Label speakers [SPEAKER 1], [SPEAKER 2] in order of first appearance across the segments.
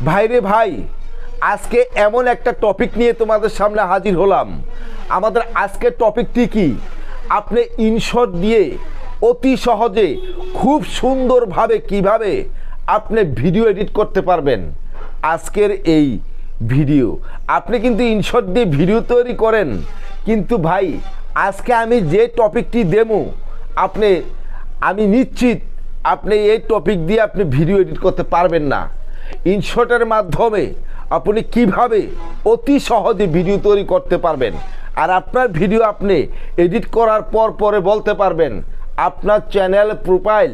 [SPEAKER 1] ভাইরে ভাই, আজকে এমন একটা টপিক নিয়ে তোমাদের সামনে হাজির হলাম। আমাদের আজকের টপিকটি কি? আপনি ইনশট দিয়ে অতি সহজে খুব সুন্দরভাবে কিভাবে আপনি ভিডিও এডিট করতে পারবেন। আজকের এই ভিডিও আপনি কিন্তু ইনশট দিয়ে ভিডিও তৈরি করেন, কিন্তু ভাই আজকে আমি যে টপিকটি দেবো আমি নিশ্চিত আপনি এই টপিক দিয়ে আপনি ভিডিও এডিট করতে পারবেন না। ইনশটের মাধ্যমে আপনি কিভাবে অতি সহজে ভিডিও তৈরি করতে পারবেন, আর আপনার ভিডিও আপনি এডিট করার পরে বলতে পারবেন আপনার চ্যানেল প্রোফাইল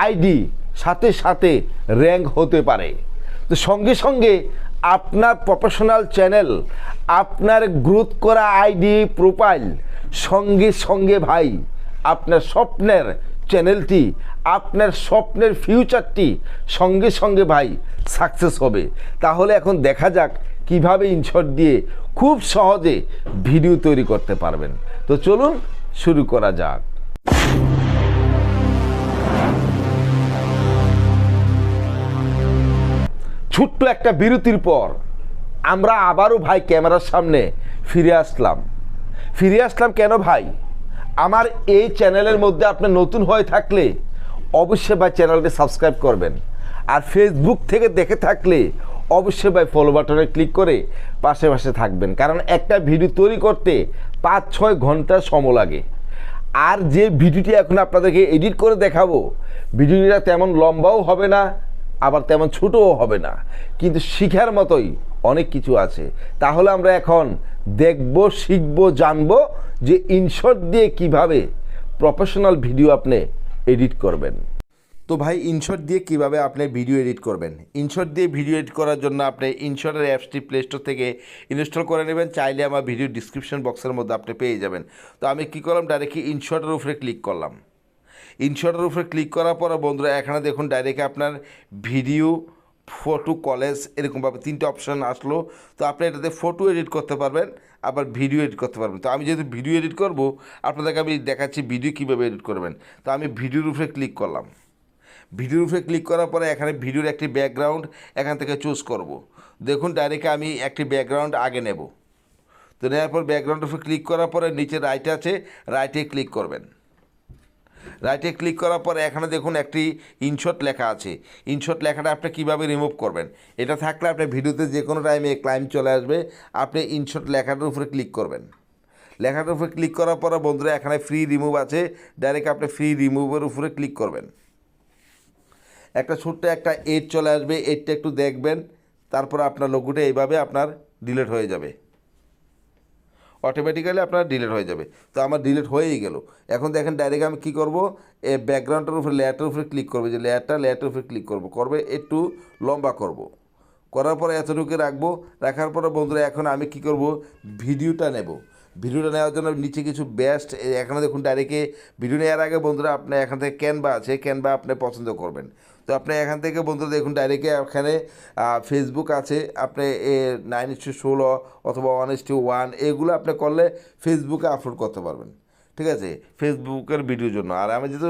[SPEAKER 1] আইডি সাথে সাথে র্যাঙ্ক হতে পারে। তো সঙ্গে সঙ্গে আপনার প্রফেশনাল চ্যানেল, আপনার গ্রোথ করা আইডি প্রোফাইল সঙ্গে সঙ্গে ভাই আপনার স্বপ্নের চ্যানেলটি, আপনার স্বপ্নের ফিউচারটি সঙ্গে সঙ্গে ভাই সাকসেস হবে। তাহলে এখন দেখা যাক কিভাবে ইনশট দিয়ে খুব সহজে ভিডিও তৈরি করতে পারবেন। তো চলুন শুরু করা যাক। ছোট্ট একটা বিরতির পর আমরা আবারও ভাই ক্যামেরার সামনে ফিরে আসলাম কেন ভাই? আমার এই চ্যানেলের মধ্যে আপনি নতুন হয়ে থাকলে অবশ্যই ভাই চ্যানেলটি সাবস্ক্রাইব করবেন, আর ফেসবুক থেকে দেখে থাকলে অবশ্যই ভাই ফলো বাটনে ক্লিক করে পাশে থাকবেন, কারণ একটা ভিডিও তৈরি করতে 5-6 ঘন্টা সময় লাগে। আর যে ভিডিওটি এখন আপনাদেরকে এডিট করে দেখাবো, ভিডিওটা তেমন লম্বাও হবে না, আবার তেমন ছোটও হবে না, কিন্তু শিখার মতোই অনেক কিছু আছে। তাহলে আমরা এখন দেখব, শিখব, জানবো যে ইনশট দিয়ে কিভাবে প্রফেশনাল ভিডিও আপনি এডিট করবেন। তো ভাই ইনশট দিয়ে কিভাবে আপনি ভিডিও এডিট করবেন? ইনশট দিয়ে ভিডিও এডিট করার জন্য আপনি ইনশটের অ্যাপসটি প্লে স্টোর থেকে ইনস্টল করে নেবেন। চাইলে আমার ভিডিও ডিসক্রিপশন বক্সের মধ্যে আপনি পেয়ে যাবেন। তো আমি কী করলাম, ডাইরেক্টলি ইনশটের উপরে ক্লিক করলাম। ইনশটের উপরে ক্লিক করার পর বন্ধুরা এখানে দেখুন ডাইরেক্ট আপনার ভিডিও, ফটো, কলেজ এরকমভাবে 3টে অপশান আসলো। তো আপনি এটাতে ফটো এডিট করতে পারবেন, আবার ভিডিও এডিট করতে পারবেন। তো আমি যেহেতু ভিডিও এডিট করব, আপনাদেরকে আমি দেখাচ্ছি ভিডিও কীভাবে এডিট করবেন। তো আমি ভিডিওর উপরে ক্লিক করলাম। ভিডিওর উপরে ক্লিক করার পরে এখানে ভিডিওর একটি ব্যাকগ্রাউন্ড এখান থেকে চুজ করব। দেখুন ডাইরেক্ট আমি একটি ব্যাকগ্রাউন্ড আগে নেব। তো নেওয়ার পর ব্যাকগ্রাউন্ডের উপরে ক্লিক করার পরে নিচে রাইট আছে, রাইটে ক্লিক করবেন। রাইটে ক্লিক করার পরে এখানে দেখুন একটি ইনশট লেখা আছে। ইনশট লেখাটা আপনি কীভাবে রিমুভ করবেন, এটা থাকলে আপনার ভিডিওতে যে কোনো টাইমে ক্লাইম চলে আসবে। আপনি ইনশট লেখাটার উপরে ক্লিক করবেন। লেখাটার উপরে ক্লিক করার পরে বন্ধুরা এখানে ফ্রি রিমুভ আছে, ডাইরেক্ট আপনি ফ্রি রিমুভের উপরে ক্লিক করবেন। একটা ছোট্ট একটা এড চলে আসবে, এডটা একটু দেখবেন, তারপর আপনার লোগোটা এইভাবে আপনার ডিলিট হয়ে যাবে, অটোমেটিক্যালি আপনার ডিলিট হয়ে যাবে। তো আমার ডিলিট হয়েই গেল। এখন দেখেন ডাইরেক্ট আমি কী করবো, এই ব্যাকগ্রাউন্ডের উপরে লেয়ারটার উপরে ক্লিক করবো, যে লেয়ারটার উপরে ক্লিক করবে একটু লম্বা করব। করার পরে এতটুকু রাখবো। রাখার পরে বন্ধুরা এখন আমি কী করব, ভিডিওটা নেব। ভিডিওটা নেওয়ার জন্য নিচে কিছু বেস্ট, এখানে দেখুন ডাইরেক্টে ভিডিও নেওয়ার আগে বন্ধুরা আপনি এখান থেকে ক্যানভা আছে, ক্যানভা আপনি পছন্দ করবেন। তো আপনি এখান থেকে বন্ধুরা দেখুন ডাইরেক্টে এখানে ফেসবুক আছে, আপনি 9:16 অথবা 1:1 এগুলো আপনি করলে ফেসবুকে আপলোড করতে পারবেন। ঠিক আছে, ফেসবুকের ভিডিওর জন্য। আর আমি যেহেতু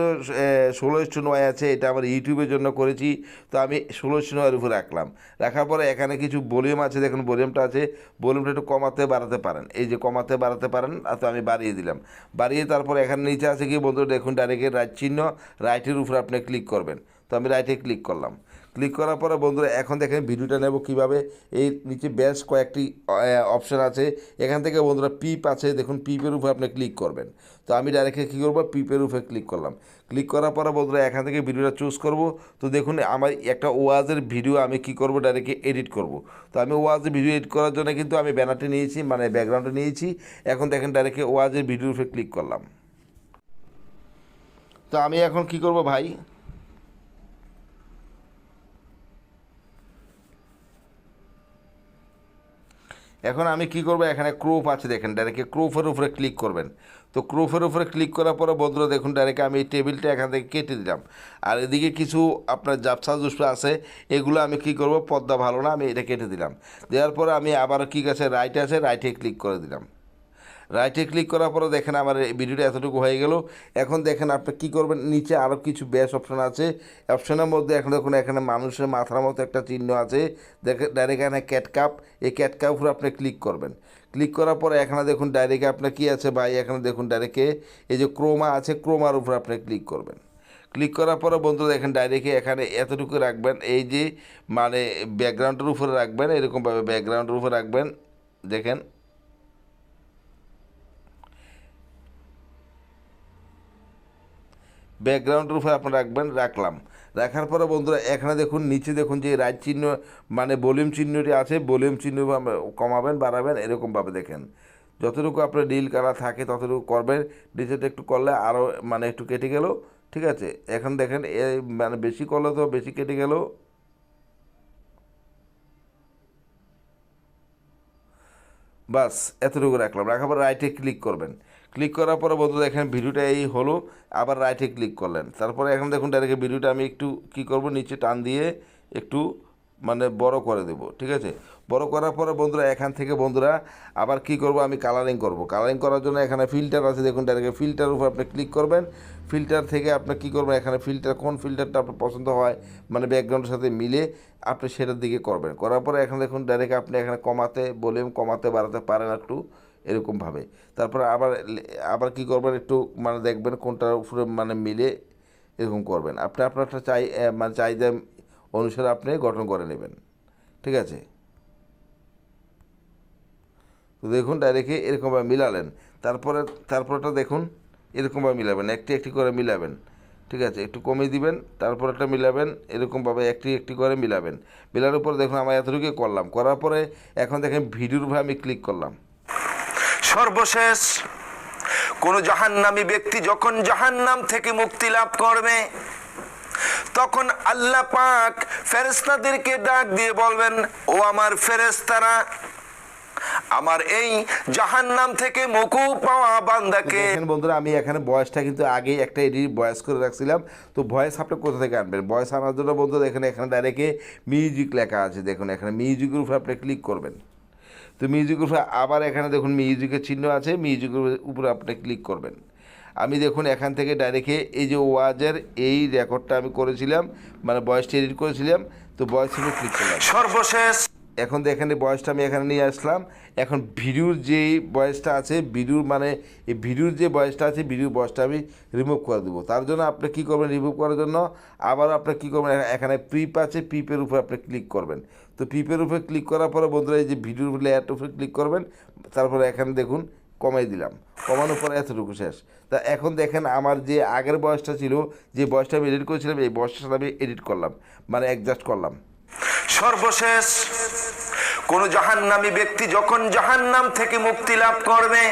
[SPEAKER 1] 16:9 আছে, এটা আমার ইউটিউবের জন্য করেছি। তো আমি 16:9 উপরে রাখলাম। রাখার পরে এখানে কিছু ভলিউম আছে, দেখুন ভলিউমটা আছে, ভলিউমটা একটু কমাতে বাড়াতে পারেন, এই যে কমাতে বাড়াতে পারেন। তো আমি বাড়িয়ে দিলাম। বাড়িয়ে তারপর এখানে নিচে আছে কি বন্ধুরা দেখুন ডাইরেক্ট রাইট চিহ্ন, রাইটের উপরে আপনি ক্লিক করবেন। তো আমি রাইটে ক্লিক করলাম। ক্লিক করার পরে বন্ধুরা এখন দেখেন ভিডিওটা নেব কীভাবে। এই নিচে বেশ কয়েকটি অপশান আছে, এখান থেকে বন্ধুরা পিপ আছে, দেখুন পিপের উপরে আপনি ক্লিক করবেন। তো আমি ডাইরেক্টলি কী করবো, পিপের উপরে ক্লিক করলাম। ক্লিক করার পরে বন্ধুরা এখান থেকে ভিডিওটা চুজ করব। তো দেখুন আমার একটা ওয়াজের ভিডিও আমি কী করব, ডাইরেক্টলি এডিট করব। তো আমি ওয়াজের ভিডিও এডিট করার জন্য কিন্তু আমি ব্যানারটি নিয়েছি, মানে ব্যাকগ্রাউন্ডটা নিয়েছি। এখন দেখেন ডাইরেক্টলি ওয়াজের ভিডিওর উপরে ক্লিক করলাম। তো আমি এখন কী করব ভাই, এখন আমি কি করব, এখানে ক্রপ আছে দেখেন, ডাইরেক্ট ক্রপের উপরে ক্লিক করবেন। তো ক্রপের উপরে ক্লিক করার পরে বন্ধুরা দেখুন ডাইরেক্ট আমি এই টেবিলটা এখান থেকে কেটে দিলাম। আর এদিকে কিছু আপনার জাপসা জুসা আছে, এগুলো আমি কি করব, পর্দা ভালো না, আমি এটা কেটে দিলাম। দেওয়ার পরে আমি আবার কি আছে, রাইট আছে, রাইটে ক্লিক করে দিলাম। রাইটে ক্লিক করার পরে দেখেন আমার এই ভিডিওটা এতটুকু হয়ে গেল। এখন দেখেন আপনি কী করবেন, নিচে আরও কিছু ব্যাস অপশান আছে। অপশানের মধ্যে এখন দেখুন এখানে মানুষের মাথার মতো একটা চিহ্ন আছে, দেখেন ডাইরেক্ট এখানে ক্যাটকাপ, এই ক্যাটকাপ উপরে আপনি ক্লিক করবেন। ক্লিক করার পরে এখানে দেখুন ডাইরেক্ট আপনার কী আছে ভাই, এখানে দেখুন ডাইরেক্টে এই যে ক্রোমা আছে, ক্রোমার উপরে আপনি ক্লিক করবেন। ক্লিক করার পরে বন্ধুরা দেখেন ডাইরেক্টে এখানে এতটুকু রাখবেন, এই যে মানে ব্যাকগ্রাউন্ডের উপরে রাখবেন, এরকমভাবে ব্যাকগ্রাউন্ডের উপরে রাখবেন। দেখেন ব্যাকগ্রাউন্ডের উপরে আপনি রাখলাম। রাখার পরে বন্ধুরা এখানে দেখুন নিচে দেখুন যে রাইট চিহ্ন মানে ভলিউম চিহ্নটি আছে, ভলিউম চিহ্ন কমাবেন বাড়াবেন এরকমভাবে দেখেন। যতটুকু আপনার নীল কালার থাকে ততটুকু করবেন, নিচেটা একটু করলে আরও মানে একটু কেটে গেল, ঠিক আছে। এখন দেখেন মানে বেশি করলে তো বেশি কেটে গেল। বাস এতটুকু রাখলাম। রাখার পর রাইটে ক্লিক করবেন। ক্লিক করার পরে বন্ধু দেখেন ভিডিওটা এই হলো, আবার রাইটে ক্লিক করলেন। তারপরে এখন দেখুন ডাইরেক্ট ভিডিওটা আমি একটু কী করব, নিচে টান দিয়ে একটু মানে বড় করে দেব, ঠিক আছে। বড় করার পরে বন্ধুরা এখান থেকে বন্ধুরা আবার কি করব, আমি কালারিং করব। কালারিং করার জন্য এখানে ফিল্টার আছে, দেখুন ডাইরেক্ট ফিল্টার উপর আপনি ক্লিক করবেন। ফিল্টার থেকে আপনি কী করবেন, এখানে ফিল্টার কোন ফিল্টারটা আপনার পছন্দ হয় মানে ব্যাকগ্রাউন্ডের সাথে মিলে আপনি সেটার দিকে করবেন। করার পরে এখন দেখুন ডাইরেক্ট আপনি এখানে কমাতে ভলিউম কমাতে বাড়াতে পারেন একটু এরকমভাবে। তারপরে আবার আবার কী করবেন, একটু মানে দেখবেন কোনটার উপরে মানে মিলে এরকম করবেন। আপনি আপনারটা মানে চাহিদা অনুসারে আপনি গঠন করে নেবেন, ঠিক আছে। তো দেখুন ডাইরেক্টে এরকমভাবে মিলালেন। তারপরটা দেখুন এরকমভাবে মিলাবেন, একটি একটি করে মিলাবেন, ঠিক আছে। একটু কমিয়ে দিবেন, তারপর একটা মিলাবেন, এরকমভাবে একটি একটি করে মিলাবেন। মিলানোর পরে দেখুন আমার এতটুকুই করলাম। করার পরে এখন দেখেন ভিডিওর উপরে আমি ক্লিক করলাম।
[SPEAKER 2] সর্বশেষ কোন জাহান্নামী ব্যক্তি যখন জাহান্নাম থেকে মুক্তি লাভ করবে তখন আল্লাহ পাক ফেরেশতাদেরকে ডাক দিয়ে বলবেন, ও আমার ফেরেশতারা, আমার এই জাহান্নাম থেকে মুক্তি পাওয়া বান্দাকে।
[SPEAKER 1] দেখেন বন্ধুরা আমি এখানে ভয়েসটা কিন্তু আগেই একটা এডিট ভয়েস করে রাখছিলাম। তো ভয়েস আপনি কোথা থেকে আনবেন, ভয়েস আনার জন্য বন্ধুরা এখানে ডাইরেক্টে মিউজিক লেখা আছে, দেখুন এখানে মিউজিকের উপরে আপনি ক্লিক করবেন। তো মিউজিকের উপরে আবার এখানে দেখুন মিউজিকের চিহ্ন আছে, মিউজিকের উপরে আপনি ক্লিক করবেন। আমি দেখুন এখান থেকে ডাইরেক্টে এই যে ওয়াজের এই রেকর্ডটা আমি করেছিলাম মানে ভয়েসটা এডিট করেছিলাম, তো ভয়েসের উপরে ক্লিক করলাম।
[SPEAKER 2] সর্বশেষ
[SPEAKER 1] এখন দেখেন এই ভয়েসটা আমি এখানে নিয়ে আসলাম। এখন ভিডিওর যে ভয়েসটা আছে, ভিডিওর মানে এই ভিডিওর যে ভয়েসটা আছে, ভিডিওর ভয়েসটা আমি রিমুভ করে দেবো। তার জন্য আপনি কী করবেন, রিমুভ করার জন্য আবার আপনি কী করবেন, এখানে পিপ আছে, পিপের উপরে আপনি ক্লিক করবেন। তো পিপের উপরে ক্লিক করার পরে বন্ধুরা এই যে ভিডিওর লেয়ারটার উপরে ক্লিক করবেন। তারপরে এখানে দেখুন কমাই দিলাম, কমানোর পরে এতটুকু শেষ। তা এখন দেখেন আমার যে আগের বয়সটা ছিল, যে বয়সটা আমি এডিট করেছিলাম, এই বয়সটার সাথে আমি এডিট করলাম মানে অ্যাডজাস্ট করলাম।
[SPEAKER 2] সর্বশেষ কোন জাহান্নামী ব্যক্তি যখন জাহান্নাম থেকে মুক্তি লাভ করবে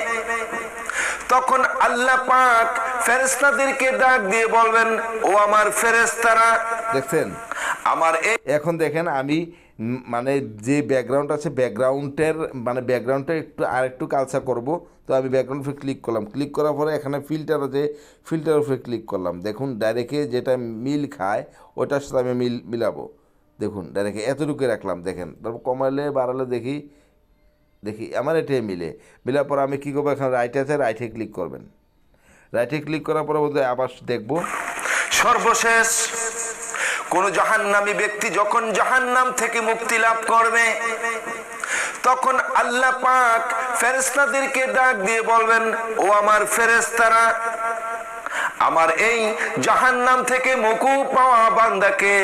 [SPEAKER 2] তখন আল্লাহ পাক ফেরেশতাদেরকে ডাক দিয়ে বলবেন, ও আমার ফেরেশতারা,
[SPEAKER 1] দেখছেন
[SPEAKER 2] আমার এই
[SPEAKER 1] এখন দেখেন আমি মানে যে ব্যাকগ্রাউন্ড আছে ব্যাকগ্রাউন্ডটা একটু আরেকটু কালচা করব। তো আমি ব্যাকগ্রাউন্ড উপরে ক্লিক করলাম। ক্লিক করার পরে এখানে ফিল্টার আছে, ফিল্টার উপরে ক্লিক করলাম। দেখুন ডাইরেক্টে যেটা মিল খায় ওটার সাথে আমি মিলাবো। দেখুন ডাইরেক্ট এতটুকু রাখলাম, দেখেন তারপর কমালে বাড়ালে দেখি আমার এটাই মিলার পর আমি কী করবো, এখানে রাইটে আছে, রাইটে ক্লিক করবেন। রাইটে ক্লিক করার পরে বলতে আবার দেখবো।
[SPEAKER 2] সর্বশেষ কোন জাহান্নামী ব্যক্তি যখন জাহান্নাম থেকে মুক্তি লাভ করবে তখন আল্লাহ পাক ফেরেশতাদেরকে ডাক দিয়ে বলবেন, ও আমার ফেরেশতারা, আমার এই জাহান্নাম থেকে মুক্তি পাওয়া বান্দাকে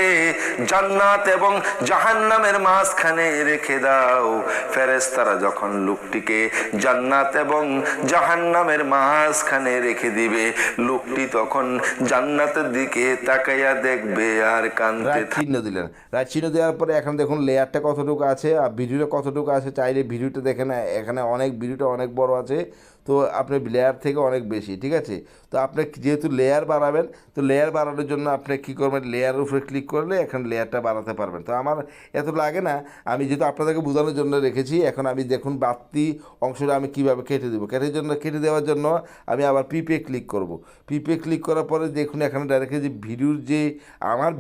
[SPEAKER 2] জান্নাত এবং জাহান্নামের মাঝখানে রেখে দাও। ফেরেশতারা যখন লোকটিকে জান্নাত এবং জাহান্নামের মাঝখানে রেখে দিবে, লোকটি তখন জান্নাতের দিকে তাকাইয়া দেখবে আর কাঁদতে
[SPEAKER 1] চিহ্ন দিলেন। রাইট চিহ্ন দেওয়ার পরে এখন দেখুন লেয়ারটা কতটুকু আছে আর ভিডিওটা কতটুকু আছে। চাইলে ভিডিওটা দেখেন, এখানে ভিডিওটা অনেক বড় আছে, তো আপনি লেয়ার থেকে অনেক বেশি, ঠিক আছে। তো আপনি যেহেতু লেয়ার বাড়াবেন, তো লেয়ার বাড়ানোর জন্য আপনি কী করবেন, লেয়ারের উপরে ক্লিক করলে এখন লেয়ারটা বাড়াতে পারবেন। তো আমার এত লাগে না, আমি যেহেতু আপনাদেরকে বোঝানোর জন্য রেখেছি। এখন আমি দেখুন বাড়তি অংশটা আমি কীভাবে কেটে দেবো, কেটে দেওয়ার জন্য আমি আবার পিপে ক্লিক করব। পিপে ক্লিক করার পরে দেখুন এখানে ডাইরেক্ট যে ভিডিওর যে আমার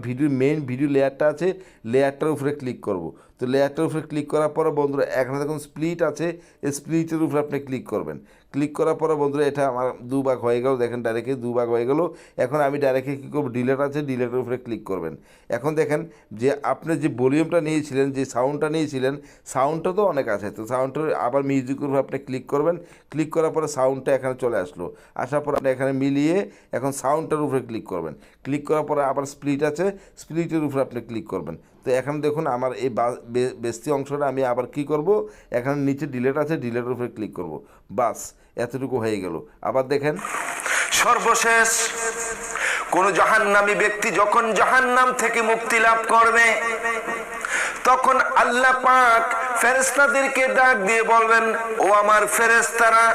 [SPEAKER 1] মেইন ভিডিও লেয়ারটা আছে, লেয়ারটার উপরে ক্লিক করব। তো লেয়ারটার উপরে ক্লিক করার পরে বন্ধুরা এখানে দেখুন স্প্লিট আছে, এই স্প্লিটের উপরে আপনি ক্লিক করবেন। ক্লিক করার পরে বন্ধুরা এটা আমার দুভাগ হয়ে গেল, দেখেন ডাইরেক্টলি দুভাগ হয়ে গেল। এখন আমি ডাইরেক্টলি কী করবো, ডিলেট আছে, ডিলেটের উপরে ক্লিক করবেন। এখন দেখেন যে আপনি যে ভলিউমটা নিয়েছিলেন, যে সাউন্ডটা নিয়েছিলেন, সাউন্ডটা তো অনেক আছে, তো সাউন্ডটা আবার মিউজিকের উপরে আপনি ক্লিক করবেন। ক্লিক করার পরে সাউন্ডটা এখানে চলে আসলো, আসার পর আপনি এখানে মিলিয়ে এখন সাউন্ডটার উপরে ক্লিক করবেন। ক্লিক করার পরে আবার স্প্লিট আছে, স্প্লিটের উপরে আপনি ক্লিক করবেন। তো এখন দেখুন আমার এই বেস্তি অংশটা আমি আবার কি করব, এখানে নিচে ডিলেট আছে, ডিলেটের উপরে ক্লিক করব। বাস এতটুকু হয়ে গেল। আবার দেখেন
[SPEAKER 2] সর্বশেষ কোন জাহান্নামী ব্যক্তি যখন জাহান্নাম থেকে মুক্তি লাভ করবে, তখন আল্লাহ পাক ফেরেশতাদেরকে ডাক দিয়ে বলবেন, ও আমার ফেরেশতারা,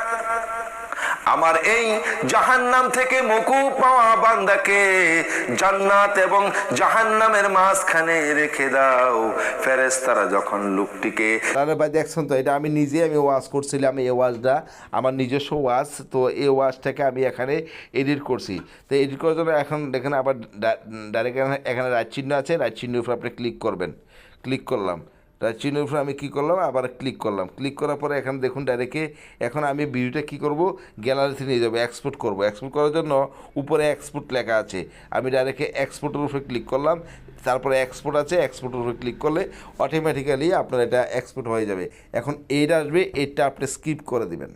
[SPEAKER 2] আমার এই জাহান্নাম থেকে মুক্তি পাওয়া বান্দাকে জান্নাত এবং জাহান্নামের মাঝখানে রেখে দাও। ফেরেশতারা যখন লোকটিকে,
[SPEAKER 1] তাহলে ভাই দেখছেন তো, এটা আমি নিজে ওয়াজ করছিলাম, এই ওয়াজটা আমার নিজস্ব ওয়াজ। তো এই ওয়াজটাকে আমি এখানে এডিট করছি। তো এডিট করার জন্য এখন দেখেন আবার ডাইরেক্ট এখানে রাইট চিহ্ন আছে, রাইট চিহ্নের উপর আপনি ক্লিক করবেন। ক্লিক করলাম, রাইট চিহ্নের উপরে আমি কী করলাম, আবার ক্লিক করলাম। ক্লিক করার পরে এখানে দেখুন ডাইরেক্টে এখন আমি ভিডিওটা কী করব, গ্যালারিতে নিয়ে যাবো, এক্সপোর্ট করব। এক্সপোর্ট করার জন্য উপরে এক্সপোর্ট লেখা আছে, আমি ডাইরেক্টে এক্সপোর্টের উপরে ক্লিক করলাম। তারপরে এক্সপোর্ট আছে, এক্সপোর্টের উপরে ক্লিক করলে অটোমেটিক্যালি আপনার এটা এক্সপোর্ট হয়ে যাবে। এখন এইটা আসবে, এইটা আপনি স্কিপ করে দিবেন।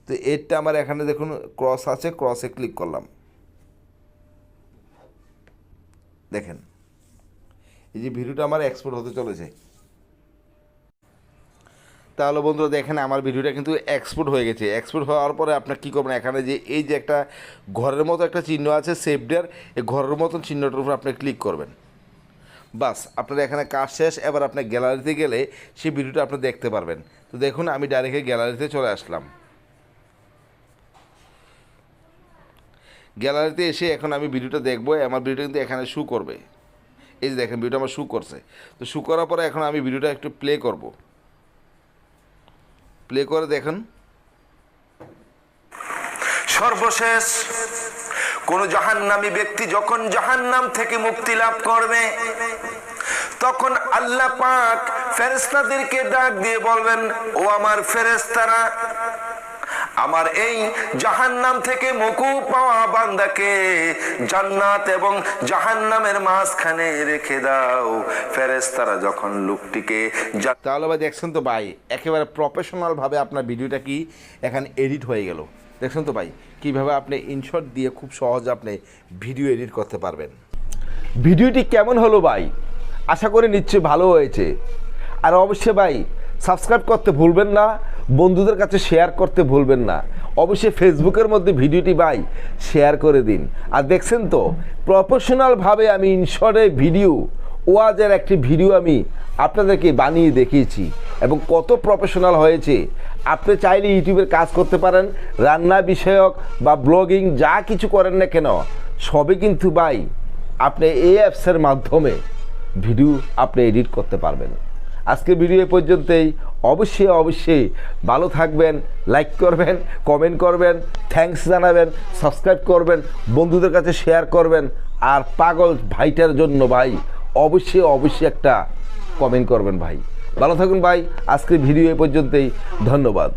[SPEAKER 1] তো এইটা আমার এখানে দেখুন ক্রস আছে, ক্রসে ক্লিক করলাম। দেখেন এই যে ভিডিওটা আমার এক্সপোর্ট হতে চলেছে। তাহলে বন্ধুরা দেখেন আমার ভিডিওটা কিন্তু এক্সপোর্ট হয়ে গেছে। এক্সপোর্ট হওয়ার পরে আপনার কী করবেন, এখানে যে এই যে একটা ঘরের মতো একটা চিহ্ন আছে সেভডের, এই ঘরের মতন চিহ্নটার উপর আপনি ক্লিক করবেন। বাস আপনার এখানে কাজ শেষ। এবার আপনার গ্যালারিতে গেলে সেই ভিডিওটা আপনি দেখতে পারবেন। তো দেখুন আমি ডাইরেক্ট গ্যালারিতে চলে আসলাম। গ্যালারিতে এসে এখন আমি ভিডিওটা দেখবো, আমার ভিডিওটা কিন্তু এখানে শু করবে। এই যে দেখেন ভিডিওটা আমার শু করছে। তো শু করার পরে এখন আমি ভিডিওটা একটু প্লে করব। প্লে করে দেখুন
[SPEAKER 2] সর্বশেষ কোন জাহান্নামী ব্যক্তি যখন জাহান্নাম থেকে মুক্তি লাভ করবে, তখন আল্লাহ পাক ফেরেশতাদেরকে ডাক দিয়ে বলবেন, ও আমার ফেরেশতারা, আমার এই জাহান্নাম থেকে মুক্তি পাওয়া বান্দাকে জান্নাত এবং জাহান্নামের মাঝখানে রেখে দাও। ফেরেশতারা যখন লোকটিকে,
[SPEAKER 1] তাহলে ভাই দেখছেন তো ভাই, একেবারে প্রফেশনালভাবে আপনার ভিডিওটা কি এখানে এডিট হয়ে গেল। দেখছেন তো ভাই কীভাবে আপনি ইনশর্ট দিয়ে খুব সহজে আপনি ভিডিও এডিট করতে পারবেন। ভিডিওটি কেমন হলো ভাই? আশা করি নিশ্চয়ই ভালো হয়েছে। আর অবশ্যই ভাই সাবস্ক্রাইব করতে ভুলবেন না, বন্ধুদের কাছে শেয়ার করতে ভুলবেন না। অবশ্যই ফেসবুকের মধ্যে ভিডিওটি ভাই শেয়ার করে দিন। আর দেখছেন তো প্রফেশনালভাবে আমি ইনশর্টে ভিডিও ওয়াজের একটি ভিডিও আমি আপনাদেরকে বানিয়ে দেখিয়েছি এবং কত প্রফেশনাল হয়েছে। আপনি চাইলে ইউটিউবের কাজ করতে পারেন, রান্না বিষয়ক বা ব্লগিং যা কিছু করেন না কেন সবই কিন্তু ভাই আপনি এই অ্যাপসের মাধ্যমে ভিডিও আপনি এডিট করতে পারবেন। আজকের ভিডিও এ পর্যন্তই। অবশ্যই ভালো থাকবেন, লাইক করবেন, কমেন্ট করবেন, থ্যাঙ্কস জানাবেন, সাবস্ক্রাইব করবেন, বন্ধুদের কাছে শেয়ার করবেন। আর পাগল ভাইটার জন্য ভাই অবশ্যই একটা কমেন্ট করবেন ভাই। ভালো থাকুন ভাই। আজকের ভিডিও এ পর্যন্তই। ধন্যবাদ।